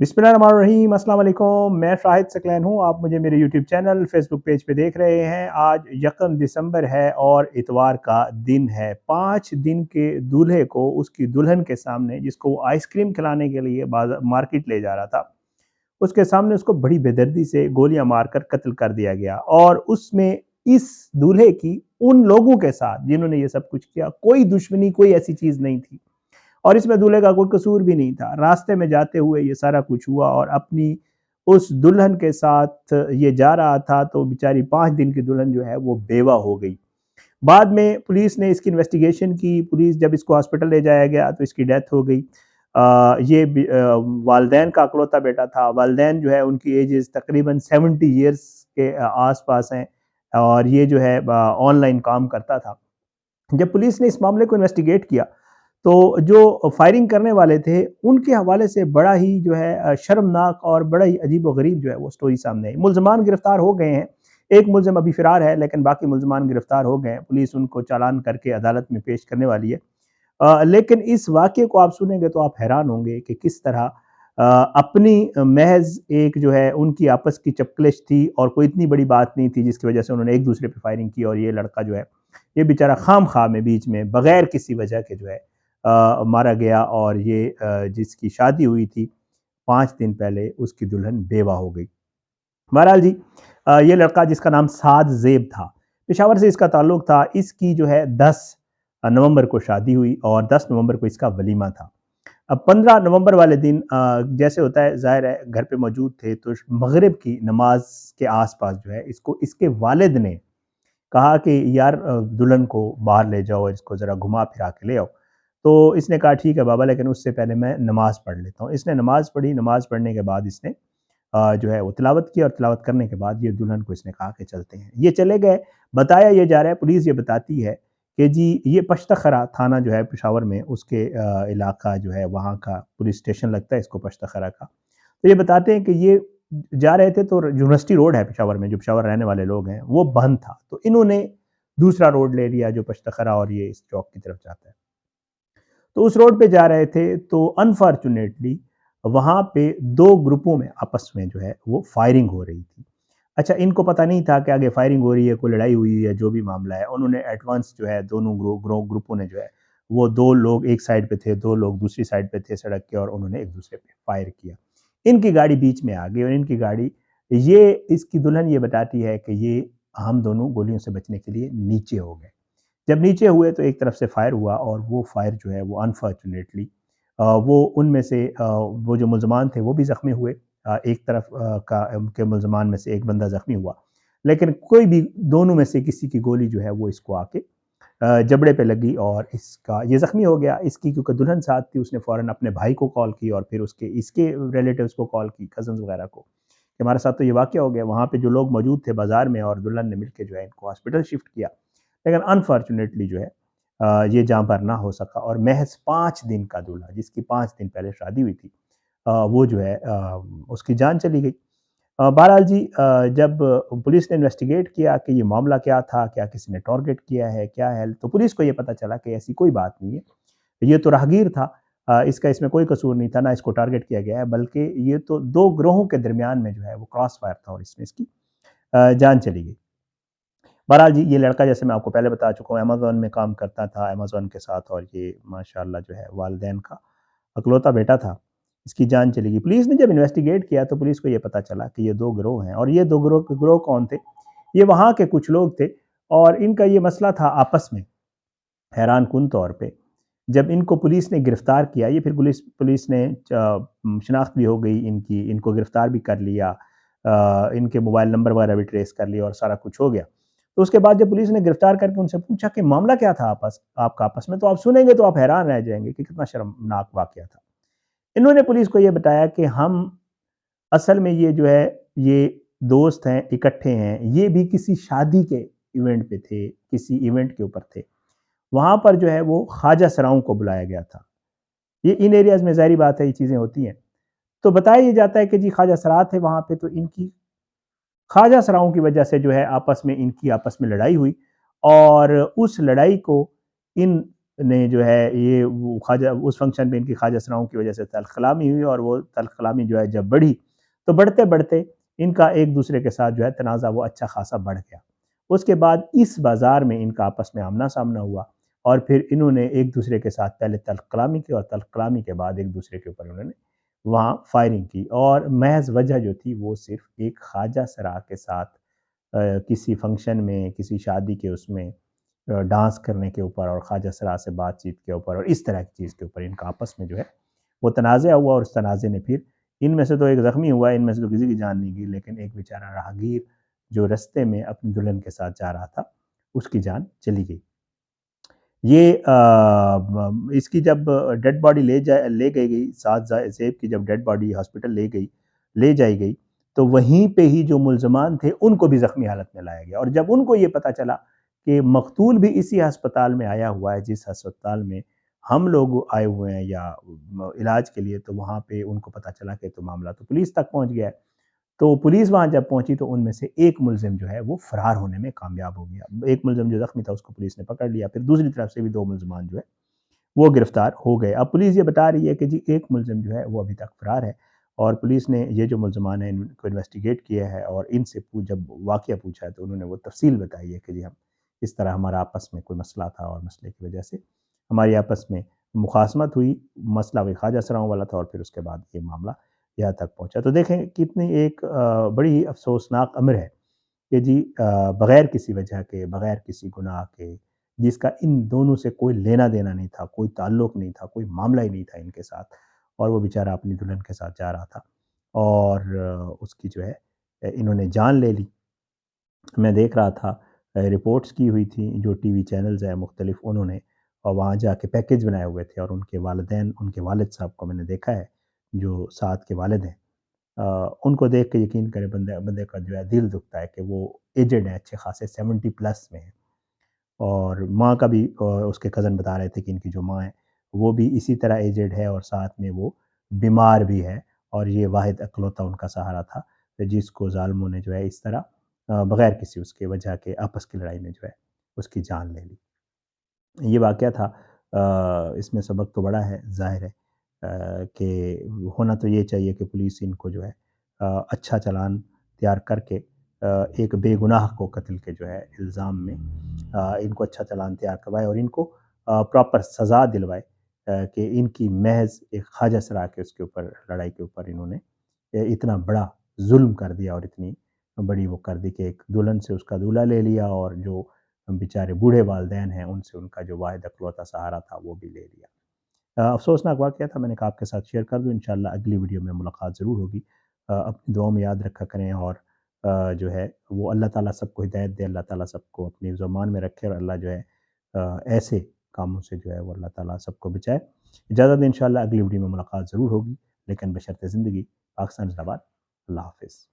बिस्मिल्लाहिर्रहमानिर्रहीम, अस्सलाम वालेकुम। मैं शाहिद सकलैन हूँ। आप मुझे मेरे यूट्यूब चैनल फेसबुक पेज पे देख रहे हैं। आज 1 दिसंबर है और इतवार का दिन है। 5 दिन के दूल्हे को उसकी दुल्हन के सामने, जिसको वो आइसक्रीम खिलाने के लिए मार्केट ले जा रहा था, उसके सामने उसको बड़ी बेदर्दी से गोलियां मारकर कत्ल कर दिया गया। और उसमें इस दूल्हे की उन लोगों के साथ जिन्होंने ये सब कुछ किया कोई दुश्मनी, कोई ऐसी चीज़ नहीं थी और इसमें दूल्हे का कोई कसूर भी नहीं था। रास्ते में जाते हुए ये सारा कुछ हुआ और अपनी उस दुल्हन के साथ ये जा रहा था तो बेचारी 5 दिन की दुल्हन जो है वो बेवा हो गई। बाद में पुलिस ने इसकी इन्वेस्टिगेशन की। पुलिस जब इसको हॉस्पिटल ले जाया गया तो इसकी डेथ हो गई। वालदैन का इकलौता बेटा था। वालदैन जो है उनकी एजेस तकरीबन 70 ईयर्स के आसपास हैं और ये जो है ऑनलाइन काम करता था। जब पुलिस ने इस मामले को इन्वेस्टिगेट किया तो जो फायरिंग करने वाले थे उनके हवाले से बड़ा ही जो है शर्मनाक और बड़ा ही अजीब-व-गरीब जो है वो स्टोरी सामने आई। मुल्ज़िमान गिरफ्तार हो गए हैं। एक मुल्ज़िम अभी फ़रार है लेकिन बाकी मुल्ज़िमान गिरफ्तार हो गए हैं। पुलिस उनको चालान करके अदालत में पेश करने वाली है। लेकिन इस वाक़ये को आप सुनेंगे तो आप हैरान होंगे कि किस तरह अपनी महज़ एक जो है उनकी आपस की चपकलिश थी और कोई इतनी बड़ी बात नहीं थी जिसकी वजह से उन्होंने एक दूसरे पे फायरिंग की और ये लड़का जो है ये बेचारा खाम-खा में बीच में बगैर किसी वजह के जो है मारा गया और ये जिसकी शादी हुई थी 5 दिन पहले उसकी दुल्हन बेवा हो गई। बहरहाल जी, ये लड़का जिसका नाम साद ज़ेब था, पेशावर से इसका ताल्लुक था। इसकी जो है 10 नवंबर को शादी हुई और 10 नवंबर को इसका वलीमा था। अब 15 नवंबर वाले दिन जैसे होता है ज़ाहिर है घर पे मौजूद थे तो मगरिब की नमाज के आस-पास जो है इसको इसके वालिद ने कहा कि यार दुल्हन को बाहर ले जाओ, इसको ज़रा घुमा फिरा के ले आओ। तो इसने कहा ठीक है बाबा, लेकिन उससे पहले मैं नमाज़ पढ़ लेता हूँ। इसने नमाज़ पढ़ी। नमाज़ पढ़ने के बाद इसने जो है वो तिलावत की और तिलावत करने के बाद ये दुल्हन को इसने कहा कि चलते हैं। ये चले गए। बताया ये जा रहा है, पुलिस ये बताती है कि जी ये पश्तखरा थाना जो है पेशावर में उसके इलाका जो है वहाँ का पुलिस स्टेशन लगता है इसको पश्तखरा का। तो ये बताते हैं कि ये जा रहे थे तो यूनिवर्सिटी रोड है पेशावर में, जो पेशावर रहने वाले लोग हैं, वो बंद था। तो इन्होंने दूसरा रोड ले लिया जो पश्तखरा और ये इस चौक की तरफ जाता है। तो उस रोड पे जा रहे थे तो अनफॉर्चुनेटली वहाँ पे 2 ग्रुपों में आपस में जो है वो फायरिंग हो रही थी। अच्छा, इनको पता नहीं था कि आगे फायरिंग हो रही है, कोई लड़ाई हुई है, जो भी मामला है। उन्होंने एडवांस जो है दोनों ग्रुपों ने जो है वो 2 लोग एक साइड पे थे, 2 लोग दूसरी साइड पे थे सड़क के और उन्होंने एक-दूसरे पे फायर किया। इनकी गाड़ी बीच में आ गई और इनकी गाड़ी ये इसकी दुल्हन ये बताती है कि ये हम दोनों गोलियों से बचने के लिए नीचे हो गए। जब नीचे हुए तो एक तरफ से फायर हुआ और वो फायर जो है वो अनफॉर्चुनेटली वो उनमें से वो जो मुल्ज़मान थे वो भी ज़ख्मी हुए। एक तरफ के मुल्ज़मान में से एक बंदा ज़ख्मी हुआ। लेकिन कोई भी दोनों में से किसी की गोली जो है वो इसको आके जबड़े पे लगी और इसका ये ज़ख्मी हो गया। इसकी क्योंकि दुल्हन साथ थी उसने फ़ौरन अपने भाई को कॉल की और फिर इसके रिलेटिव्स को कॉल की, कज़िन्स वगैरह को, कि हमारे साथ तो ये वाक़या हो गया। वहाँ पे जो लोग मौजूद थे बाज़ार में और दुल्हन ने मिलके जो है इनको हॉस्पिटल शिफ्ट किया। लेकिन अनफॉर्चुनेटली जो है ये जहाँ पर ना हो सका और महज़ 5 दिन का दूल्हा जिसकी 5 दिन पहले शादी हुई थी वो जो है उसकी जान चली गई। बहरहाल जी, जब पुलिस ने इन्वेस्टिगेट किया कि ये मामला क्या था, क्या किसी ने टारगेट किया है, क्या है, तो पुलिस को ये पता चला कि ऐसी कोई बात नहीं है। ये तो राहगीर था, इसका इसमें कोई कसूर नहीं था, ना इसको टारगेट किया गया है, बल्कि ये तो 2 गिरोहों के दरमियान में जो है वो क्रॉस फायर था और इसमें इसकी जान चली गई। बहरहाल जी, ये लड़का जैसे मैं आपको पहले बता चुका हूँ अमेज़न में काम करता था, अमेज़न के साथ, और ये माशाअल्लाह जो है वालिदैन का इकलौता बेटा था। इसकी जान चली गई। पुलिस ने जब इन्वेस्टिगेट किया तो पुलिस को ये पता चला कि ये 2 गिरोह हैं और ये 2 गिरोह कौन थे? ये वहाँ के कुछ लोग थे और इनका ये मसला था आपस में, हैरानकुन तौर पे। जब इनको पुलिस ने गिरफ्तार किया, ये फिर पुलिस पुलिस ने शिनाख्त भी हो गई इनकी, इनको गिरफ्तार भी कर लिया। इनके मोबाइल नंबर वगैरह भी ट्रेस कर लिया और सारा कुछ हो गया। तो उसके बाद जब पुलिस ने गिरफ्तार करके उनसे पूछा कि मामला क्या था आपका आपस में, तो आप सुनेंगे तो आप हैरान रह जाएँगे कि कितना शर्मनाक वाक़या था। इन्होंने पुलिस को ये बताया कि हम असल में ये जो है ये दोस्त हैं, इकट्ठे हैं, ये भी किसी शादी के इवेंट पे थे, किसी इवेंट के ऊपर थे। वहाँ पर जो है वो ख्वाजा सराओं को बुलाया गया था। ये इन एरियाज़ में ज़ाहिर बात है ये चीज़ें होती हैं। तो बताया ये जाता है कि जी ख्वाजा सरा थे वहाँ पे, तो इनकी ख्वाजा सराओं की वजह से जो है आपस में लड़ाई हुई और उस लड़ाई को इन نے جو ہے یہ وہ خواجہ اس فنکشن پہ ان کی خواجہ اسراؤں کی وجہ سے تلخ کلامی ہوئی، اور وہ تلخ کلامی جو ہے جب بڑھی تو بڑھتے بڑھتے ان کا ایک دوسرے کے ساتھ جو ہے تنازع وہ اچھا خاصا بڑھ گیا۔ اس کے بعد اس بازار میں ان کا آپس میں آمنا سامنا ہوا، اور پھر انہوں نے ایک دوسرے کے ساتھ پہلے تلخ کلامی کی، اور تلخ کلامی کے بعد ایک دوسرے کے اوپر انہوں نے وہاں فائرنگ کی، اور محض وجہ جو تھی وہ صرف ایک خواجہ سرا کے ساتھ کسی فنکشن میں، کسی شادی کے اس میں ڈانس کرنے کے اوپر، اور خواجہ سرا سے بات چیت کے اوپر، اور اس طرح کی چیز کے اوپر ان کا آپس میں جو ہے وہ تنازع ہوا، اور اس تنازع نے پھر ان میں سے تو ایک زخمی ہوا، ان میں سے تو کسی کی جان نہیں گئی، لیکن ایک بیچارہ راہگیر جو رستے میں اپنی دلہن کے ساتھ جا رہا تھا اس کی جان چلی گئی۔ یہ اس کی جب ڈیڈ باڈی لے گئی سعد زیب کی جب ڈیڈ باڈی ہاسپٹل لے جائی گئی، تو وہیں پہ ہی جو ملزمان تھے ان کو بھی زخمی حالت میں لایا گیا، اور جب ان کو یہ پتہ چلا کہ مقتول بھی اسی ہسپتال میں آیا ہوا ہے جس ہسپتال میں ہم لوگ آئے ہوئے ہیں یا علاج کے لیے، تو وہاں پہ ان کو پتہ چلا کہ تو معاملہ تو پولیس تک پہنچ گیا ہے۔ تو پولیس وہاں جب پہنچی تو ان میں سے ایک ملزم جو ہے وہ فرار ہونے میں کامیاب ہو گیا، ایک ملزم جو زخمی تھا اس کو پولیس نے پکڑ لیا، پھر دوسری طرف سے بھی دو ملزمان جو ہے وہ گرفتار ہو گئے۔ اب پولیس یہ بتا رہی ہے کہ جی ایک ملزم جو ہے وہ ابھی تک فرار ہے، اور پولیس نے یہ جو ملزمان ہیں ان کو انویسٹیگیٹ کیا ہے، اور ان سے جب واقعہ پوچھا ہے تو انہوں نے وہ تفصیل بتائی ہے کہ جی ہم اس طرح ہمارا آپس میں کوئی مسئلہ تھا، اور مسئلے کی وجہ سے ہماری آپس میں مخاصمت ہوئی، مسئلہ وہی خواجہ سراؤں والا تھا، اور پھر اس کے بعد یہ معاملہ یہاں تک پہنچا۔ تو دیکھیں کتنی ایک بڑی ہی افسوسناک امر ہے کہ جی بغیر کسی وجہ کے، بغیر کسی گناہ کے، جس کا ان دونوں سے کوئی لینا دینا نہیں تھا، کوئی تعلق نہیں تھا، کوئی معاملہ ہی نہیں تھا ان کے ساتھ، اور وہ بیچارہ اپنی دلہن کے ساتھ جا رہا تھا، اور اس کی جو ہے انہوں نے جان لے لی۔ میں دیکھ رہا تھا رپورٹس کی ہوئی تھی جو ٹی وی چینلز ہیں مختلف، انہوں نے اور وہاں جا کے پیکج بنائے ہوئے تھے، اور ان کے والدین، ان کے والد صاحب کو میں نے دیکھا ہے جو سعد کے والد ہیں، ان کو دیکھ کے یقین کریں بندے کا جو ہے دل دکھتا ہے کہ وہ ایجڈ ہیں، اچھے خاصے 70 پلس میں ہیں، اور ماں کا بھی اس کے کزن بتا رہے تھے کہ ان کی جو ماں ہے وہ بھی اسی طرح ایجڈ ہے، اور ساتھ میں وہ بیمار بھی ہے، اور یہ واحد اکلوتا ان کا سہارا تھا جس کو ظالموں نے جو ہے اس طرح بغیر کسی اس کے وجہ کے آپس کی لڑائی میں جو ہے اس کی جان لے لی۔ یہ واقعہ تھا، اس میں سبق تو بڑا ہے ظاہر ہے، کہ ہونا تو یہ چاہیے کہ پولیس ان کو جو ہے اچھا چلان تیار کر کے ایک بے گناہ کو قتل کے جو ہے الزام میں ان کو اچھا چلان تیار کروائے، اور ان کو پراپر سزا دلوائے، کہ ان کی محض ایک خواجہ سرا کے اس کے اوپر لڑائی کے اوپر انہوں نے اتنا بڑا ظلم کر دیا، اور اتنی بڑی وہ کر دی کہ ایک دلہن سے اس کا دولہا لے لیا، اور جو بیچارے بوڑھے والدین ہیں ان سے ان کا جو واحد اکلوتا سہارا تھا وہ بھی لے لیا۔ افسوسناک واقعہ تھا، میں نے کہا آپ کے ساتھ شیئر کر دوں، انشاءاللہ اگلی ویڈیو میں ملاقات ضرور ہوگی۔ اپنی دعاؤں میں یاد رکھا کریں، اور جو ہے وہ اللہ تعالیٰ سب کو ہدایت دے، اللہ تعالیٰ سب کو اپنی زمان میں رکھے، اور اللہ جو ہے ایسے کاموں سے جو ہے وہ اللہ تعالیٰ سب کو بچائے۔ اجازت دیں، انشاءاللہ اگلی ویڈیو میں ملاقات ضرور ہوگی، لیکن بشرط زندگی۔ پاکستان زندہ باد۔ اللہ حافظ۔